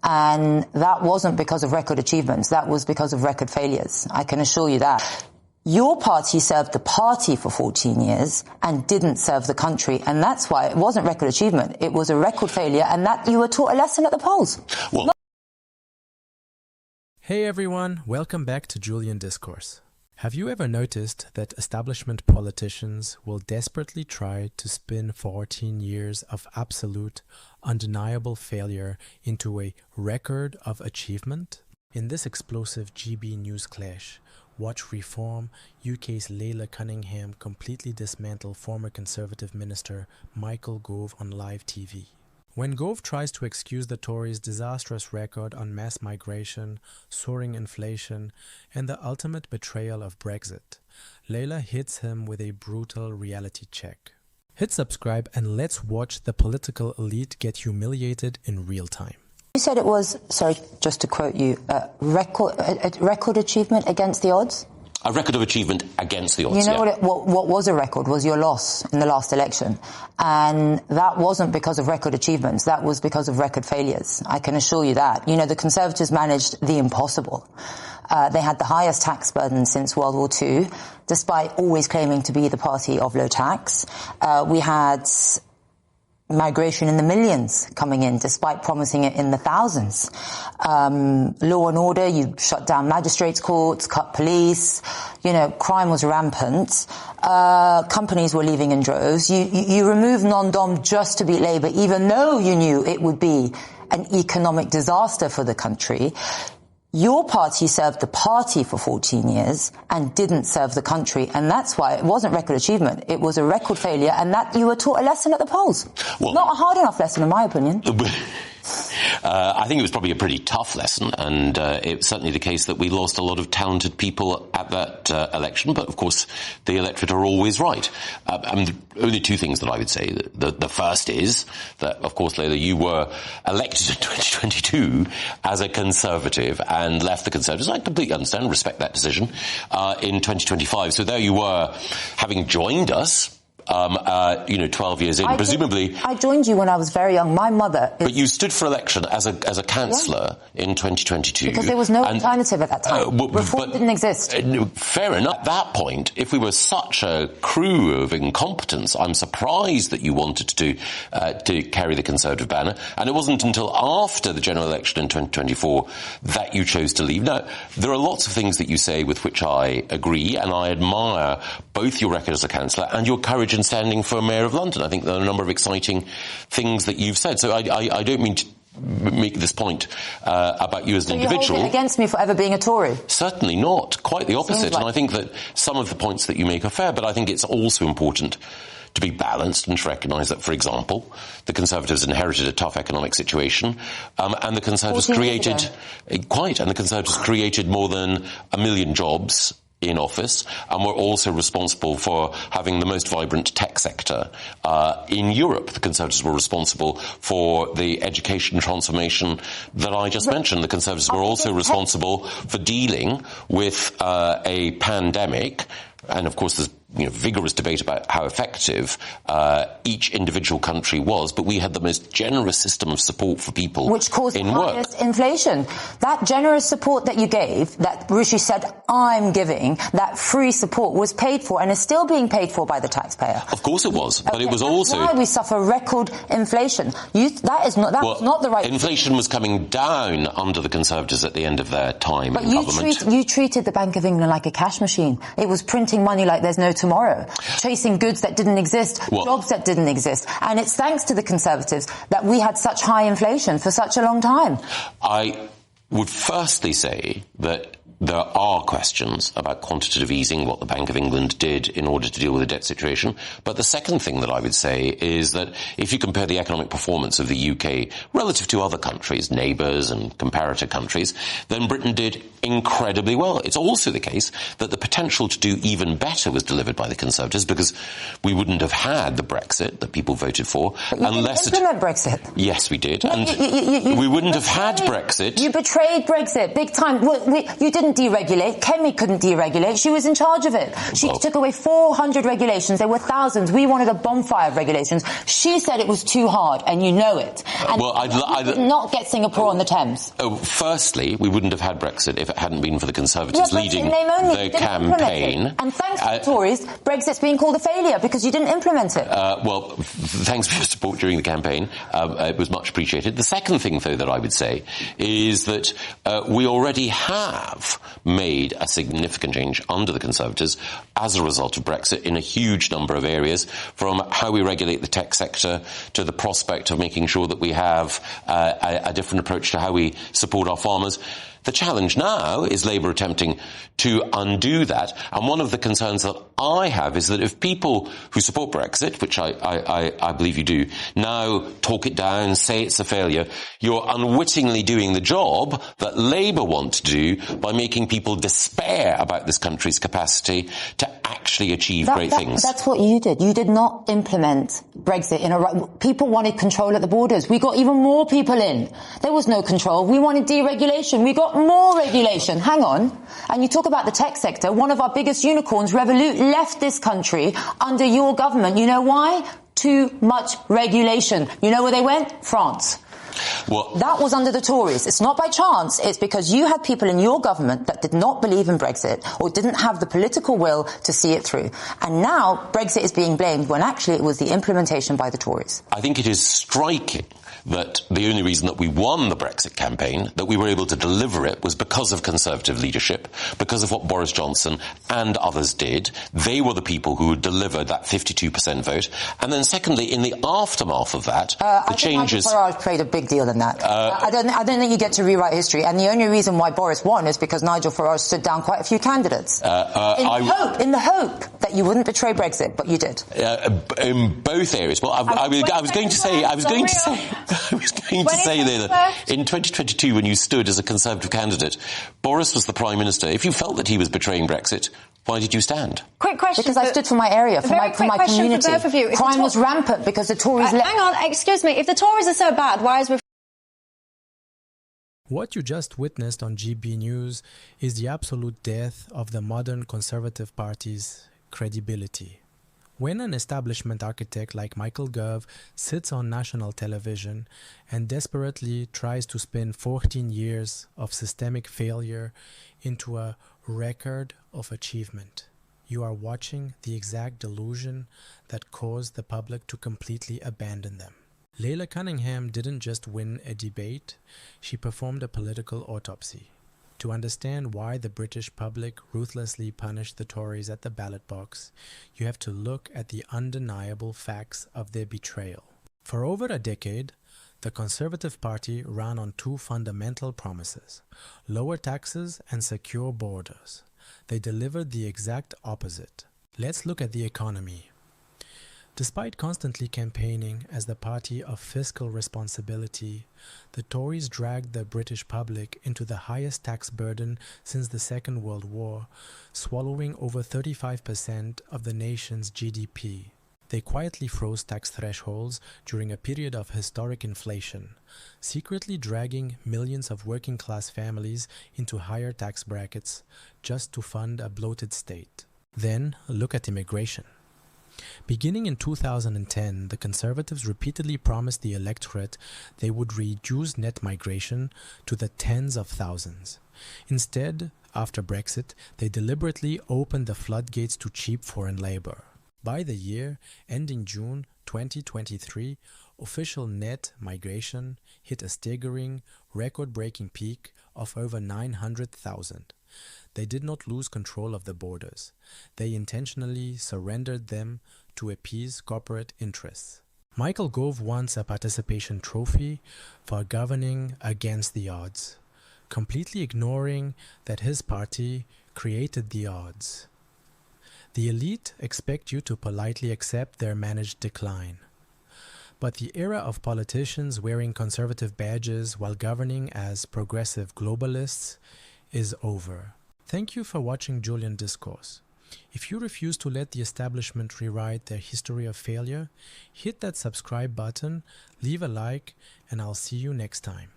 And that wasn't because of record achievements. That was because of record failures. I can assure you that. Your party served the party for 14 years and didn't serve the country. And that's why it wasn't record achievement. It was a record failure, and that you were taught a lesson at the polls. Well, hey everyone, welcome back to Julian Discourse. Have you ever noticed that establishment politicians will desperately try to spin 14 years of absolute, undeniable failure into a record of achievement? In this explosive GB news clash, watch Reform, UK's Laila Cunningham completely dismantle former Conservative Minister Michael Gove on live TV. When Gove tries to excuse the Tories' disastrous record on mass migration, soaring inflation, and the ultimate betrayal of Brexit, Laila hits him with a brutal reality check. Hit subscribe and let's watch the political elite get humiliated in real time. You said it was, sorry, just to quote you, a record achievement against the odds? A record of achievement against the odds. You know what was a record was your loss in the last election. And that wasn't because of record achievements. That was because of record failures. I can assure you that. You know, the Conservatives managed the impossible. They had the highest tax burden since World War II, despite always claiming to be the party of low tax. We had migration in the millions coming in, despite promising it in the thousands. Law and order, you shut down magistrates' courts, cut police, you know, crime was rampant. Companies were leaving in droves. You removed non-dom just to beat Labour, even though you knew it would be an economic disaster for the country. Your party served the party for 14 years and didn't serve the country. And that's why it wasn't record achievement. It was a record failure, and that you were taught a lesson at the polls. Well, not a hard enough lesson, in my opinion. I think it was probably a pretty tough lesson, and it's certainly the case that we lost a lot of talented people at that election, but of course the electorate are always right. Only two things that I would say. The first is that, of course, Laila, you were elected in 2022 as a Conservative and left the Conservatives. I completely understand and respect that decision in 2025. So there you were, having joined us, 12 years in, presumably. I joined you when I was very young. My mother But you stood for election as a councillor in 2022. Because there was no alternative at that time. Reform didn't exist. Fair enough. At that point, if we were such a crew of incompetence, I'm surprised that you wanted to carry the Conservative banner. And it wasn't until after the general election in 2024 that you chose to leave. Now, there are lots of things that you say with which I agree, and I admire both your record as a councillor and your courage in standing for Mayor of London. I think there are a number of exciting things that you've said. So I don't mean to make this point about you as an individual. You're holding it against me for ever being a Tory? Certainly not. Quite the opposite. And I think that some of the points that you make are fair, but I think it's also important to be balanced and to recognise that, for example, the Conservatives inherited a tough economic situation, and the Conservatives created more than 1 million jobs in office, and we're also responsible for having the most vibrant tech sector in Europe. The Conservatives were responsible for the education transformation that I just mentioned. The Conservatives were also responsible for dealing with a pandemic, and of course there's vigorous debate about how effective each individual country was, but we had the most generous system of support for people which caused the highest inflation. That generous support that you gave, that Rishi said, I'm giving, that free support was paid for and is still being paid for by the taxpayer. Of course it was, but it was also... That's why we suffer record inflation. Was not the right... Inflation was coming down under the Conservatives at the end of their time in government. But you treated the Bank of England like a cash machine. It was printing money like there's no tomorrow, chasing goods that didn't exist, jobs that didn't exist. And it's thanks to the Conservatives that we had such high inflation for such a long time. I would firstly say that there are questions about quantitative easing, what the Bank of England did in order to deal with the debt situation. But the second thing that I would say is that if you compare the economic performance of the UK relative to other countries, neighbours and comparator countries, then Britain did incredibly well. It's also the case that the potential to do even better was delivered by the Conservatives, because we wouldn't have had the Brexit that people voted for unless... You didn't implement Brexit. Yes, we did. And we wouldn't have had Brexit. You betrayed Brexit big time. You didn't couldn't deregulate. Kemi couldn't deregulate. She was in charge of it. She took away 400 regulations. There were thousands. We wanted a bonfire of regulations. She said it was too hard, and you know it. And we did not get Singapore on the Thames. Firstly, we wouldn't have had Brexit if it hadn't been for the Conservatives leading the campaign. And thanks to the Tories, Brexit's being called a failure because you didn't implement it. Well, thanks for your support during the campaign. It was much appreciated. The second thing, though, that I would say is that we already have made a significant change under the Conservatives as a result of Brexit in a huge number of areas, from how we regulate the tech sector to the prospect of making sure that we have a different approach to how we support our farmers. The challenge now is Labour attempting to undo that. And one of the concerns that I have is that if people who support Brexit, which I believe you do, now talk it down, say it's a failure, you're unwittingly doing the job that Labour want to do by making people despair about this country's capacity to actually achieve great things. That's what you did. You did not implement Brexit people wanted control at the borders. We got even more people in. There was no control. We wanted deregulation. We got more regulation. Hang on. And you talk about the tech sector. One of our biggest unicorns, Revolut, left this country under your government. You know why? Too much regulation. You know where they went? France. Well, that was under the Tories. It's not by chance. It's because you had people in your government that did not believe in Brexit or didn't have the political will to see it through. And now Brexit is being blamed when actually it was the implementation by the Tories. I think it is striking that the only reason that we won the Brexit campaign, that we were able to deliver it, was because of Conservative leadership, because of what Boris Johnson and others did. They were the people who delivered that 52% vote. And then secondly, in the aftermath of that, the changes... Nigel Farage played a big deal in that. I don't think you get to rewrite history. And the only reason why Boris won is because Nigel Farage stood down quite a few candidates. In the hope that you wouldn't betray Brexit, but you did. In both areas. Well, I was going to say there that in 2022, when you stood as a Conservative candidate, Boris was the Prime Minister. If you felt that he was betraying Brexit, why did you stand? Quick question. Because I stood for my area, for my community. For both of you. Crime was rampant because the Tories... hang on, excuse me. If the Tories are so bad, why is... What you just witnessed on GB News is the absolute death of the modern Conservative Party's credibility. When an establishment architect like Michael Gove sits on national television and desperately tries to spin 14 years of systemic failure into a record of achievement, you are watching the exact delusion that caused the public to completely abandon them. Laila Cunningham didn't just win a debate, she performed a political autopsy. To understand why the British public ruthlessly punished the Tories at the ballot box, you have to look at the undeniable facts of their betrayal. For over a decade, the Conservative Party ran on two fundamental promises: lower taxes and secure borders. They delivered the exact opposite. Let's look at the economy. Despite constantly campaigning as the party of fiscal responsibility, the Tories dragged the British public into the highest tax burden since the Second World War, swallowing over 35% of the nation's GDP. They quietly froze tax thresholds during a period of historic inflation, secretly dragging millions of working-class families into higher tax brackets just to fund a bloated state. Then look at immigration. Beginning in 2010, the Conservatives repeatedly promised the electorate they would reduce net migration to the tens of thousands. Instead, after Brexit, they deliberately opened the floodgates to cheap foreign labour. By the year ending June 2023, official net migration hit a staggering, record-breaking peak of over 900,000. They did not lose control of the borders. They intentionally surrendered them to appease corporate interests. Michael Gove wants a participation trophy for governing against the odds, completely ignoring that his party created the odds. The elite expect you to politely accept their managed decline. But the era of politicians wearing conservative badges while governing as progressive globalists is over. Thank you for watching Julian Discourse. If you refuse to let the establishment rewrite their history of failure, hit that subscribe button, leave a like, and I'll see you next time.